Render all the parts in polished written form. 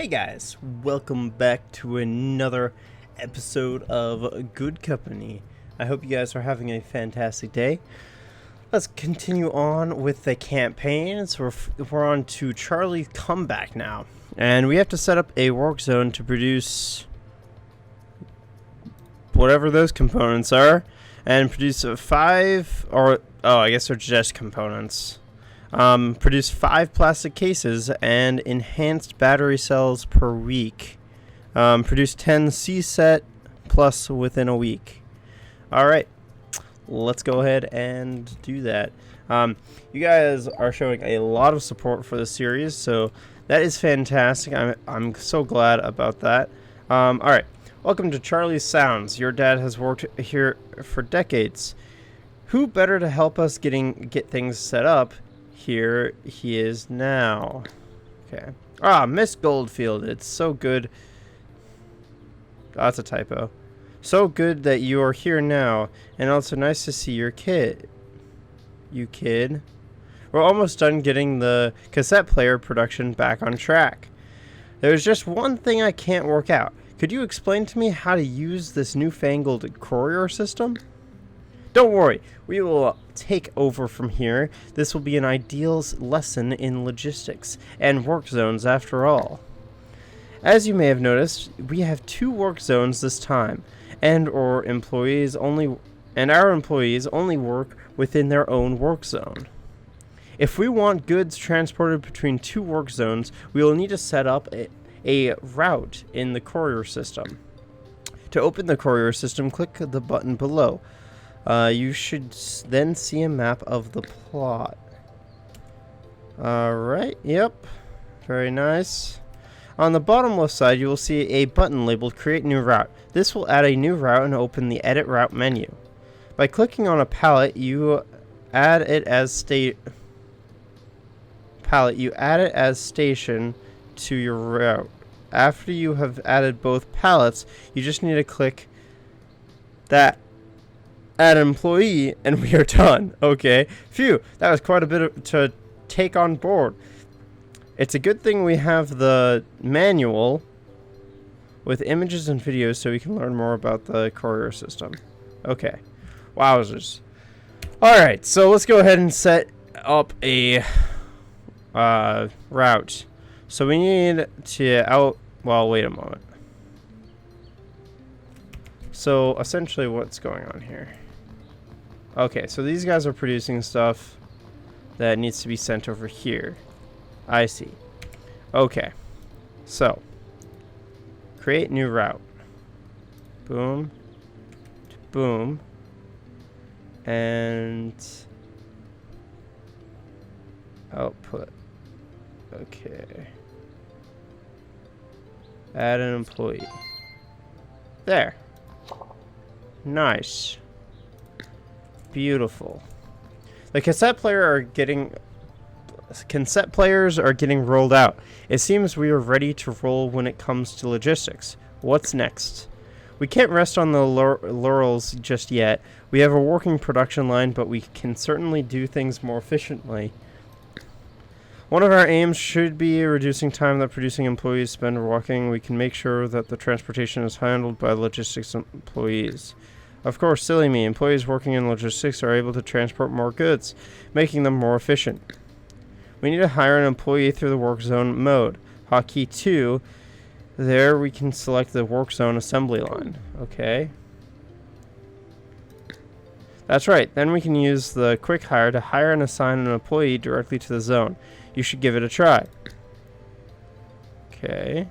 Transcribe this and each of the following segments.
Hey guys, welcome back to another episode of Good Company. I hope you guys are having a fantastic day. Let's continue on with the campaign. So we're on to Charlie's comeback now. And we have to set up a work zone to produce whatever those components are. And produce I guess they're just components. Produce 5 plastic cases and enhanced battery cells per week. Produce 10 C-set plus within a week. Alright, let's go ahead and do that. You guys are showing a lot of support for the series, so that is fantastic. I'm so glad about that. Alright, welcome to Charlie's Sounds. Your dad has worked here for decades. Who better to help us get things set up? Here he is now. Okay. Miss Goldfield. It's so good. That's a typo. So good that you are here now, and also nice to see your kid. You kid. We're almost done getting the cassette player production back on track. There's just one thing I can't work out. Could you explain to me how to use this newfangled courier system? Don't worry, we will take over from here. This will be an ideal lesson in logistics and work zones after all. As you may have noticed, we have 2 work zones this time, and our employees only work within their own work zone. If we want goods transported between 2 work zones, we will need to set up a route in the courier system. To open the courier system, click the button below. You should then see a map of the plot. Alright, yep. Very nice. On the bottom left side, you will see a button labeled Create New Route. This will add a new route and open the Edit Route menu. By clicking on a pallet, you add it as station to your route. After you have added both pallets, you just need to click that Add employee, and we are done. Okay, phew, that was quite a bit to take on board. It's a good thing we have the manual with images and videos so we can learn more about the courier system. Okay, wowzers. Alright, so let's go ahead and set up a route. So we need to wait a moment. So essentially what's going on here? Okay, so these guys are producing stuff that needs to be sent over here. I see. Okay. So, create new route. Boom. Boom. And output. Okay. Add an employee. There. Nice. Beautiful. The cassette players are getting rolled out. It seems we are ready to roll when it comes to logistics. What's next? We can't rest on the laurels just yet. We have a working production line, but we can certainly do things more efficiently. One of our aims should be reducing time that producing employees spend walking. We can make sure that the transportation is handled by logistics employees. Of course, silly me, employees working in logistics are able to transport more goods, making them more efficient. We need to hire an employee through the work zone mode. Hotkey 2, there we can select the work zone assembly line. Okay. That's right, then we can use the quick hire to hire and assign an employee directly to the zone. You should give it a try. Okay.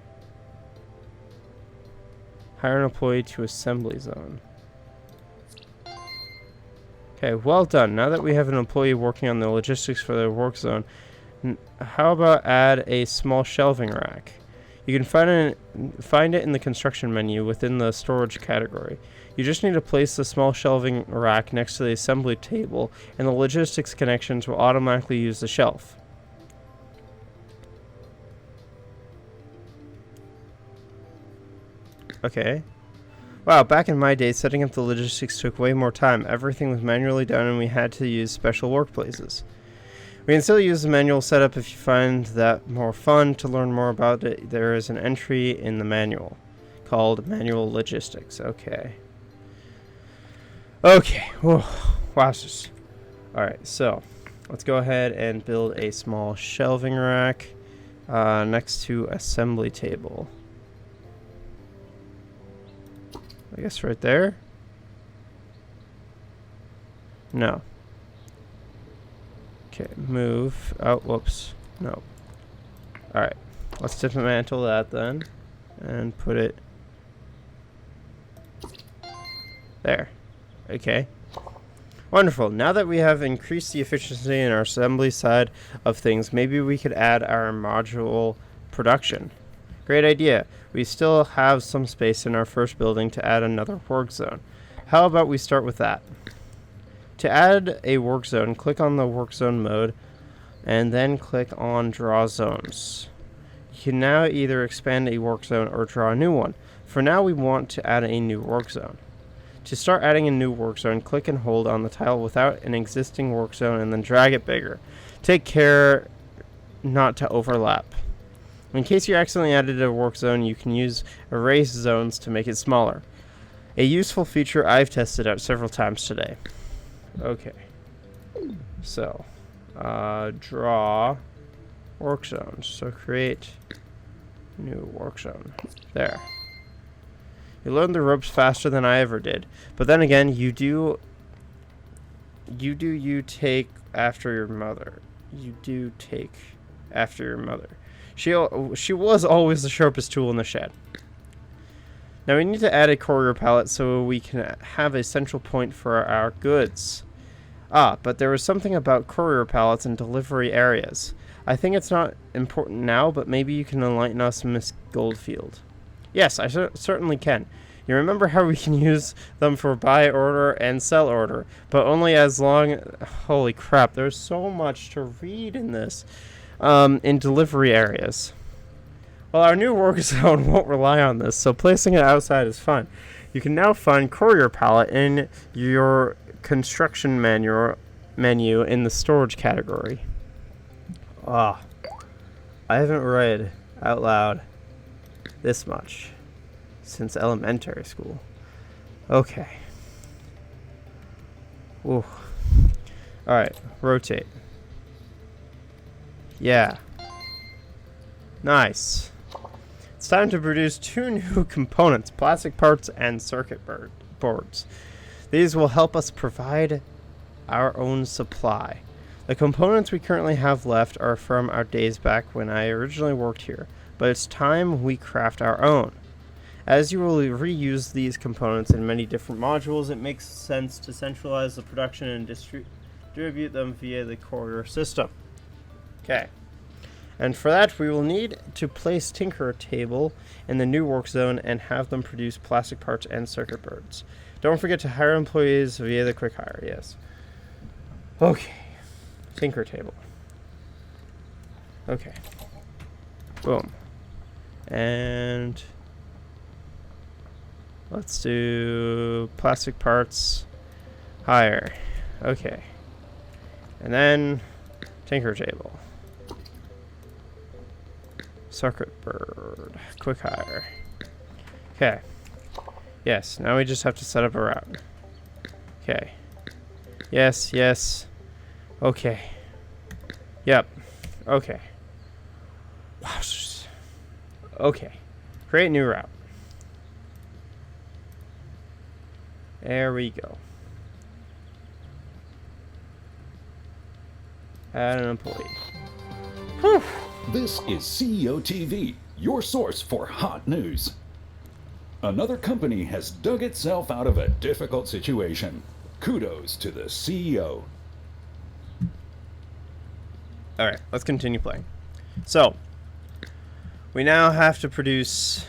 Hire an employee to assembly zone. Okay, well done. Now that we have an employee working on the logistics for the work zone, how about add a small shelving rack? You can find it in the construction menu within the storage category. You just need to place the small shelving rack next to the assembly table, and the logistics connections will automatically use the shelf. Okay. Wow, back in my day, setting up the logistics took way more time. Everything was manually done and we had to use special workplaces. We can still use the manual setup if you find that more fun. To learn more about it, there is an entry in the manual called Manual Logistics. Okay. Whoa. Wowzers. Alright, so let's go ahead and build a small shelving rack next to assembly table. I guess right there? No. Okay, move. Oh, whoops. No. Alright. Let's dismantle that then. And put it there. Okay. Wonderful. Now that we have increased the efficiency in our assembly side of things, maybe we could add our module production. Great idea. We still have some space in our first building to add another work zone. How about we start with that? To add a work zone, click on the work zone mode and then click on draw zones. You can now either expand a work zone or draw a new one. For now, we want to add a new work zone. To start adding a new work zone, click and hold on the tile without an existing work zone and then drag it bigger. Take care not to overlap. In case you accidentally added a work zone, you can use erase zones to make it smaller. A useful feature I've tested out several times today. Okay. So, draw work zones. So create new work zone. There. You learn the ropes faster than I ever did. But then again, you take after your mother. You do take after your mother. She was always the sharpest tool in the shed. Now we need to add a courier pallet so we can have a central point for our goods. But there was something about courier pallets and delivery areas. I think it's not important now, but maybe you can enlighten us, Miss Goldfield. Yes, I certainly can. You remember how we can use them for buy order and sell order, but only as long... Holy crap, there's so much to read in this. In delivery areas. Well, our new work zone won't rely on this, so placing it outside is fun. You can now find courier pallet in your construction menu in the storage category. I haven't read out loud this much since elementary school. Okay. Ooh. Alright, rotate. Yeah. Nice. It's time to produce 2 new components, plastic parts and circuit boards. These will help us provide our own supply. The components we currently have left are from our days back when I originally worked here, but it's time we craft our own. As you will reuse these components in many different modules, it makes sense to centralize the production and distribute them via the courier system. Okay. And for that, we will need to place Tinker Table in the new work zone and have them produce plastic parts and circuit boards. Don't forget to hire employees via the quick hire, yes. Okay. Tinker Table. Okay. Boom. And let's do plastic parts hire. Okay. And then Tinker Table. Circuit board. Quick hire. Okay. Yes, now we just have to set up a route. Okay. Yes, yes. Okay. Yep. Okay. Wow. Okay. Create new route. There we go. Add an employee. Whew. This is CEO TV, your source for hot news. Another company has dug itself out of a difficult situation. Kudos to the CEO. Alright, let's continue playing. So, we now have to produce...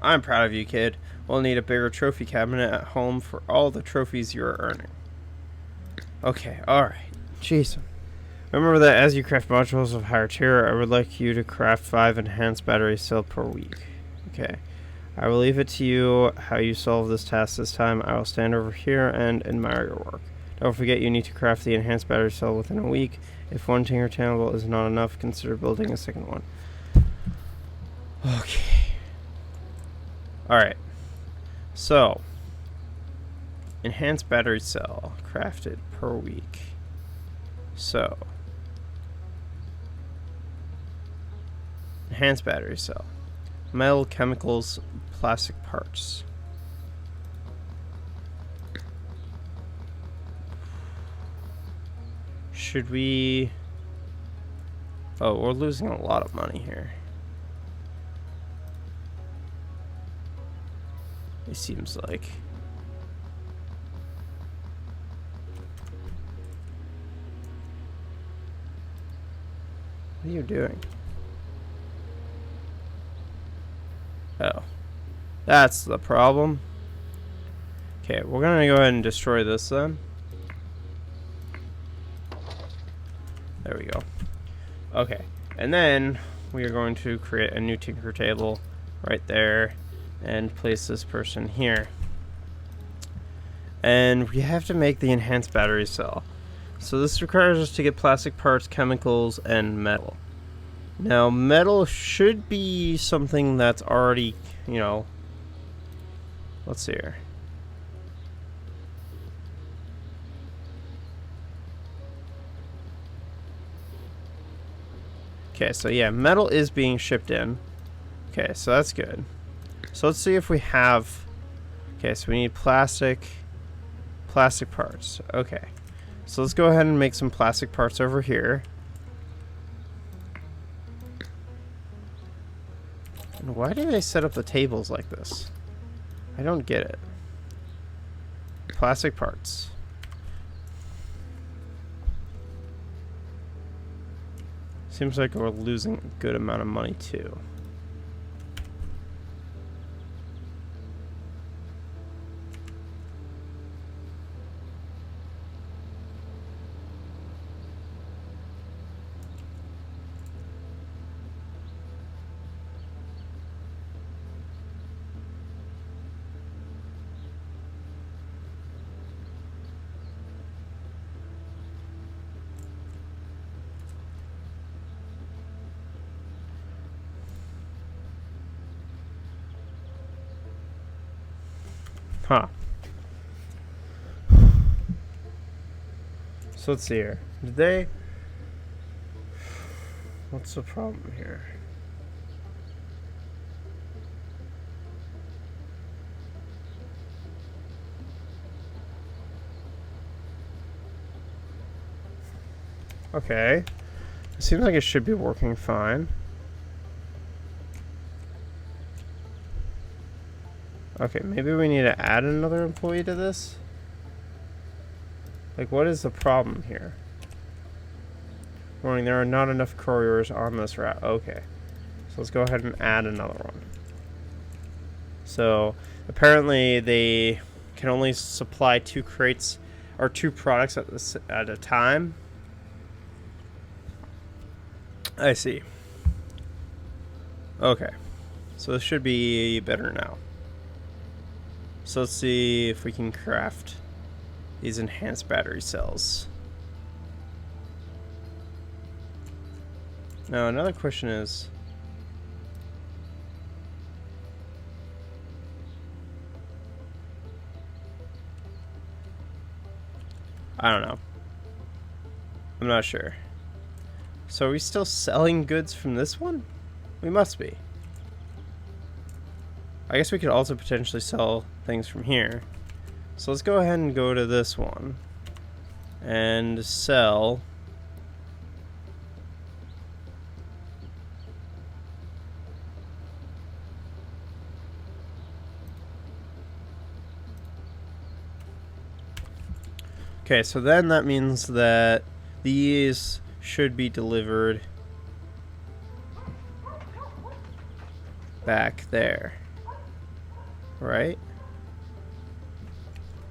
I'm proud of you, kid. We'll need a bigger trophy cabinet at home for all the trophies you're earning. Okay, alright. Jeez. Remember that as you craft modules of higher tier, I would like you to craft 5 enhanced battery cells per week. Okay. I will leave it to you how you solve this task this time. I will stand over here and admire your work. Don't forget you need to craft the enhanced battery cell within a week. If one tinker table is not enough, consider building a second one. Okay. Alright. So, enhanced battery cell crafted per week. So, enhanced battery cell. Metal, chemicals, plastic parts. Should we... Oh, we're losing a lot of money here. It seems like. What are you doing? Oh. That's the problem. Okay, we're gonna go ahead and destroy this then. There we go. Okay, and then we are going to create a new tinker table right there and place this person here. And we have to make the enhanced battery cell. So this requires us to get plastic parts, chemicals, and metal. Now, metal should be something that's already, you know, let's see here. Okay, so yeah, metal is being shipped in. Okay, so that's good. So let's see if we have... Okay, so we need plastic parts. Okay, so let's go ahead and make some plastic parts over here. And why do they set up the tables like this? I don't get it. Plastic parts. Seems like we're losing a good amount of money too. Huh. So let's see here. Did they... What's the problem here? Okay. It seems like it should be working fine. Okay, maybe we need to add another employee to this? Like, what is the problem here? Warning, there are not enough couriers on this route. Okay. So let's go ahead and add another one. So, apparently they can only supply 2 crates, or 2 products at a time. I see. Okay. So this should be better now. So let's see if we can craft these enhanced battery cells. Now another question is, I don't know. I'm not sure. So are we still selling goods from this one? We must be. I guess we could also potentially sell things from here. So let's go ahead and go to this one and sell okay, so then that means that these should be delivered back there. Right?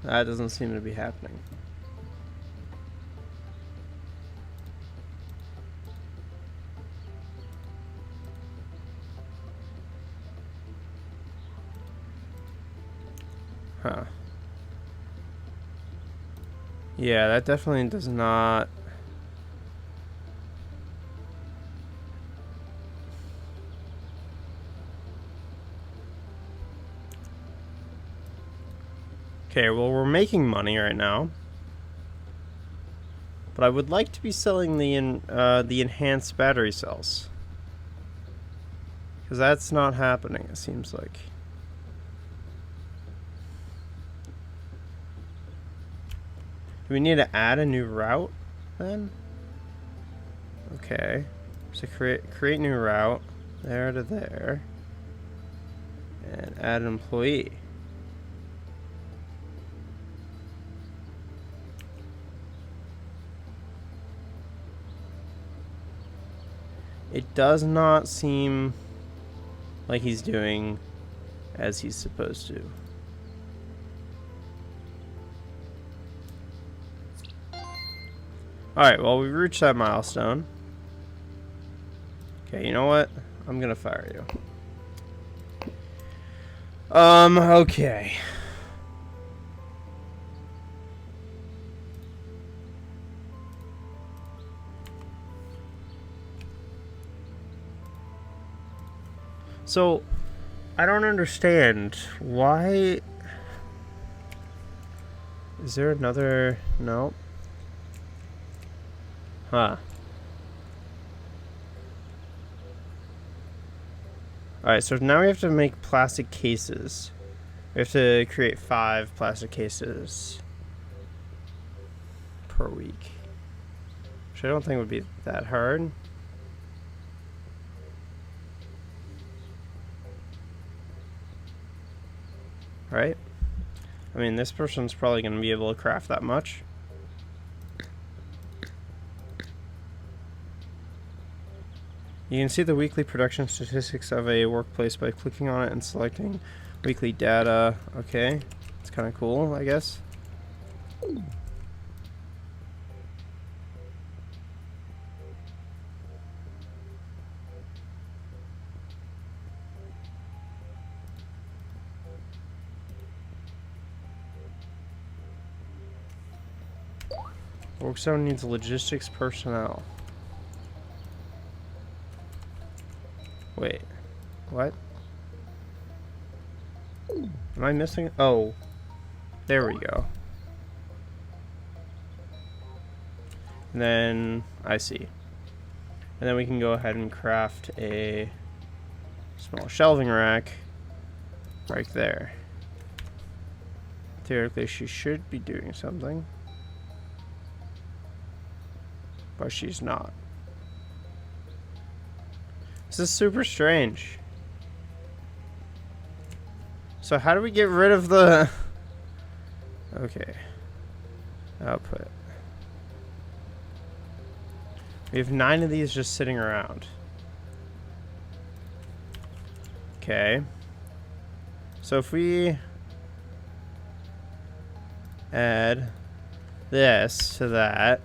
That doesn't seem to be happening. Huh. Yeah, that definitely does not... Okay, well, we're making money right now. But I would like to be selling the enhanced battery cells. Because that's not happening, it seems like. Do we need to add a new route, then? Okay. So create new route. There to there. And add an employee. It does not seem like he's doing as he's supposed to. Alright, well, we reached that milestone. Okay, you know what? I'm gonna fire you. Okay. So, I don't understand why. Is there another? No. Huh. Alright, so now we have to make plastic cases. We have to create 5 plastic cases per week. Which I don't think would be that hard. Right? I mean, this person's probably going to be able to craft that much. You can see the weekly production statistics of a workplace by clicking on it and selecting weekly data. Okay, it's kind of cool, I guess. Workzone needs logistics personnel. Wait, what? Am I missing? Oh, there we go. And then, I see. And then we can go ahead and craft a small shelving rack right there. Theoretically, she should be doing something. But she's not. This is super strange. So how do we get rid of the... Okay. Output. We have 9 of these just sitting around. Okay. So if we add this to that,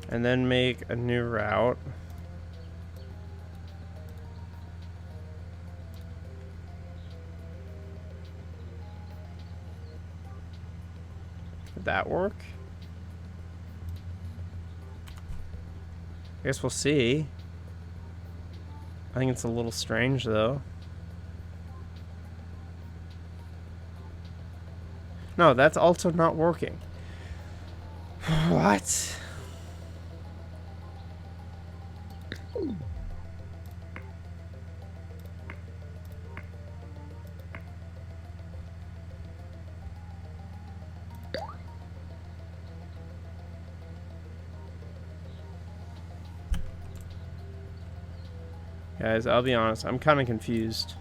and then make a new route. Would that work? I guess we'll see. I think it's a little strange though. No, that's also not working. What? Guys, I'll be honest, I'm kind of confused.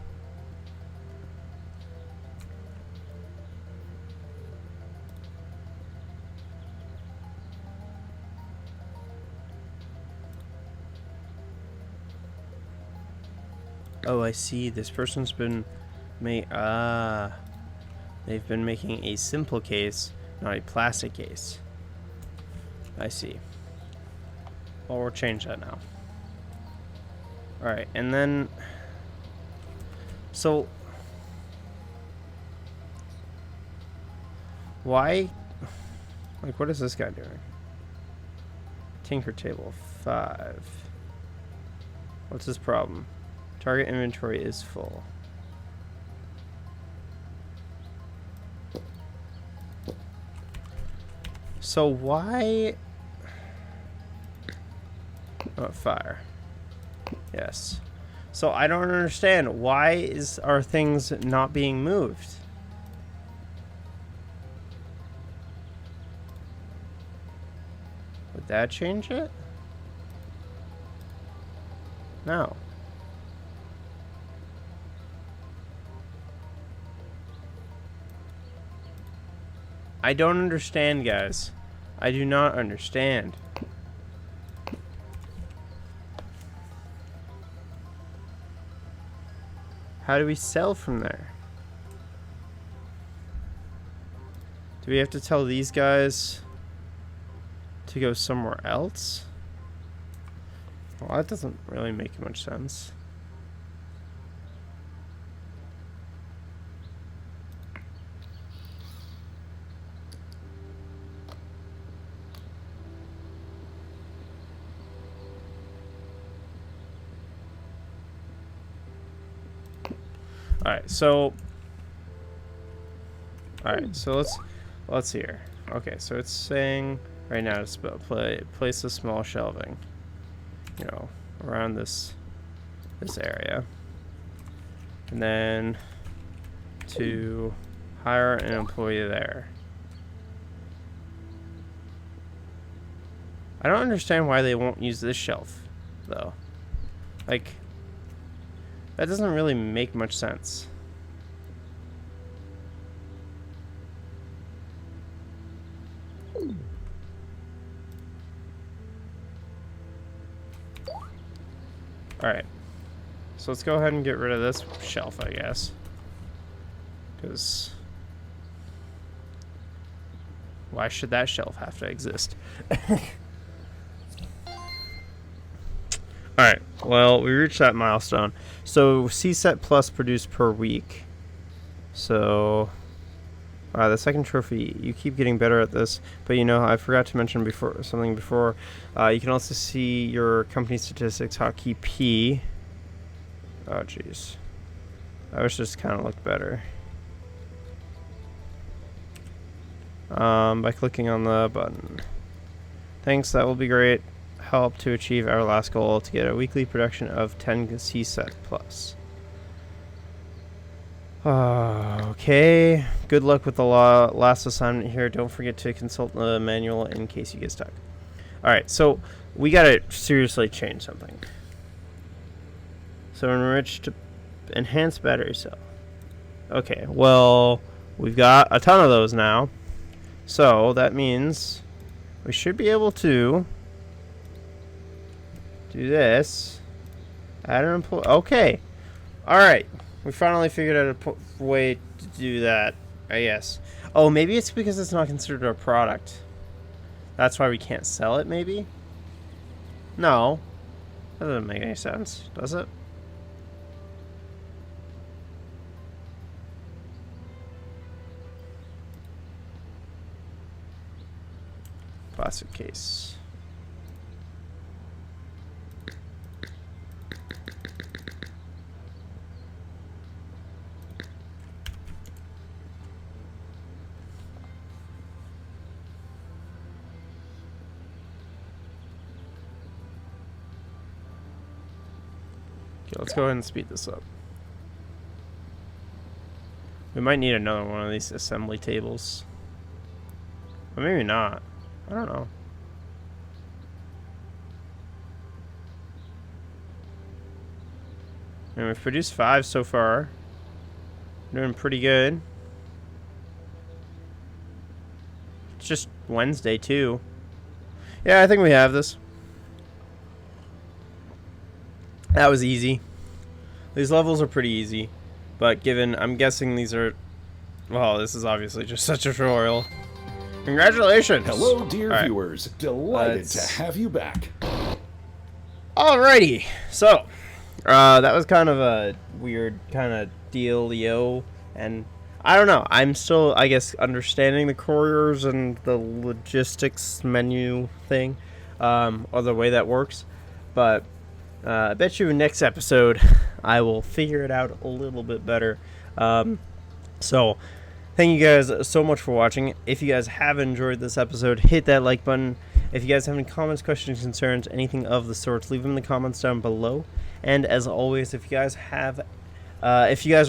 Oh, I see. This person's been they've been making a simple case, not a plastic case. I see. Well, we'll change that now. Alright, and then... So... Why... Like, what is this guy doing? Tinker table 5. What's his problem? Target inventory is full. So why... Oh, fire. Yes. So I don't understand. Why are things not being moved? Would that change it? No. I don't understand, guys. I do not understand. How do we sell from there? Do we have to tell these guys to go somewhere else? Well, that doesn't really make much sense. Alright, so let's see here. Okay, so it's saying right now to place a small shelving, you know, around this area, and then to hire an employee there. I don't understand why they won't use this shelf, though. Like, that doesn't really make much sense. Alright. So let's go ahead and get rid of this shelf, I guess. Because why should that shelf have to exist? Alright, well, we reached that milestone. So, C-set plus produced per week. So, the second trophy, you keep getting better at this. But, you know, I forgot to mention something before. You can also see your company statistics, hotkey P. Oh, jeez. I wish this kind of looked better. By clicking on the button. Thanks, that will be great. Help to achieve our last goal to get a weekly production of 10 C-set plus. Okay. Good luck with the last assignment here. Don't forget to consult the manual in case you get stuck. Alright, so we gotta seriously change something. So enriched enhanced battery cell. Okay, well, we've got a ton of those now. So that means we should be able to do this. Add an employee. Okay. Alright. We finally figured out a way to do that, I guess. Oh, maybe it's because it's not considered a product. That's why we can't sell it, maybe? No. That doesn't make any sense, does it? Plastic case. Okay, let's go ahead and speed this up. We might need another one of these assembly tables. Or maybe not. I don't know. And we've produced 5 so far. Doing pretty good. It's just Wednesday too. Yeah, I think we have this. That was easy. These levels are pretty easy. But given, I'm guessing these are... Well, this is obviously just such a tutorial. Congratulations! Hello, dear viewers. Delighted to have you back. Alrighty. So, that was kind of a weird kind of dealio. And I don't know. I'm still, I guess, understanding the couriers and the logistics menu thing, or the way that works. But I bet you next episode I will figure it out a little bit better. So thank you guys so much for watching. If you guys have enjoyed this episode, hit that like button. If you guys have any comments, questions, concerns, anything of the sorts, leave them in the comments down below. And as always, if you guys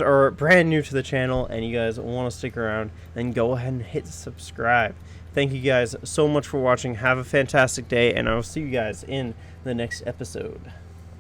are brand new to the channel and you guys want to stick around, then go ahead and hit subscribe. Thank you guys so much for watching. Have a fantastic day, and I'll see you guys in the next episode.